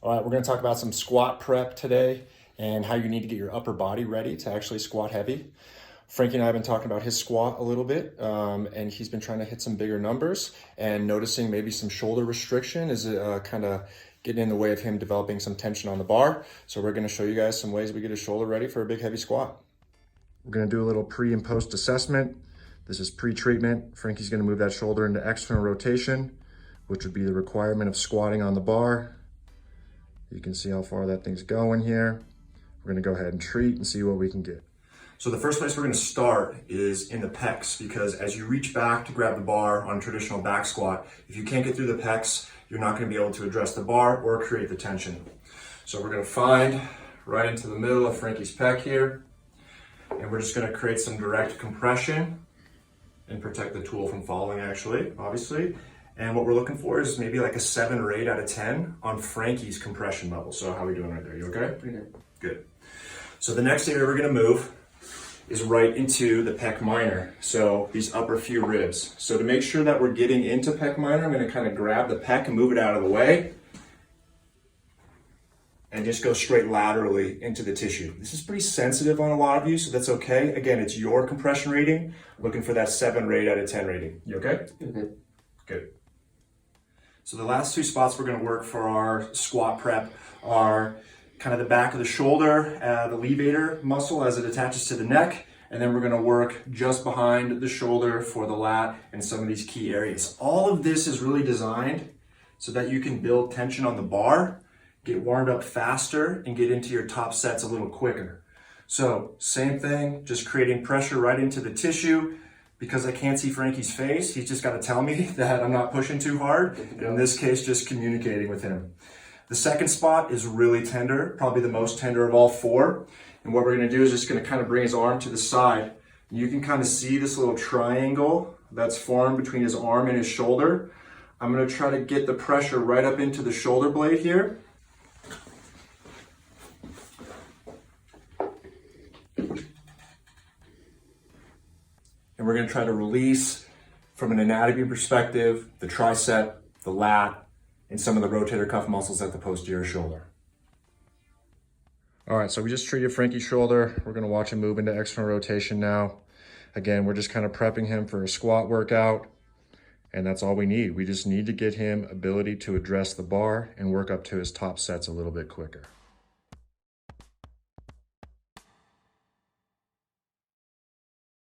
All right, we're gonna talk about some squat prep today and how you need to get your upper body ready to actually squat heavy. Frankie and I have been talking about his squat a little bit, and he's been trying to hit some bigger numbers and noticing maybe some shoulder restriction is kind of getting in the way of him developing some tension on the bar. So we're gonna show you guys some ways we get his shoulder ready for a big heavy squat. We're gonna do a little pre and post assessment. This is pre-treatment. Frankie's gonna move that shoulder into external rotation, which would be the requirement of squatting on the bar. You can see how far that thing's going here. We're gonna go ahead and treat and see what we can get. So the first place we're gonna start is in the pecs, because as you reach back to grab the bar on traditional back squat, if you can't get through the pecs, you're not gonna be able to address the bar or create the tension. So we're gonna find right into the middle of Frankie's pec here, and we're just gonna create some direct compression and protect the tool from falling actually, obviously. And what we're looking for is maybe like a 7 or 8 out of 10 on Frankie's compression level. So how are we doing right there? You okay? Pretty good. Good. So the next area we're gonna move is right into the pec minor. So these upper few ribs. So to make sure that we're getting into pec minor, I'm gonna kind of grab the pec and move it out of the way and just go straight laterally into the tissue. This is pretty sensitive on a lot of you, so that's okay. Again, it's your compression rating. Looking for that 7 or 8 out of 10 rating. You okay? Mm-hmm. Good. So the last 2 spots we're gonna work for our squat prep are kind of the back of the shoulder, the levator muscle as it attaches to the neck, and then we're gonna work just behind the shoulder for the lat and some of these key areas. All of this is really designed so that you can build tension on the bar, get warmed up faster, and get into your top sets a little quicker. So same thing, just creating pressure right into the tissue. Because I can't see Frankie's face, he's just got to tell me that I'm not pushing too hard. And in this case, just communicating with him. The second spot is really tender, probably the most tender of all 4. And what we're going to do is just going to kind of bring his arm to the side. You can kind of see this little triangle that's formed between his arm and his shoulder. I'm going to try to get the pressure right up into the shoulder blade here. And we're gonna try to release, from an anatomy perspective, the tricep, the lat, and some of the rotator cuff muscles at the posterior shoulder. All right, so we just treated Frankie's shoulder. We're gonna watch him move into external rotation now. Again, we're just kind of prepping him for a squat workout, and that's all we need. We just need to get him ability to address the bar and work up to his top sets a little bit quicker.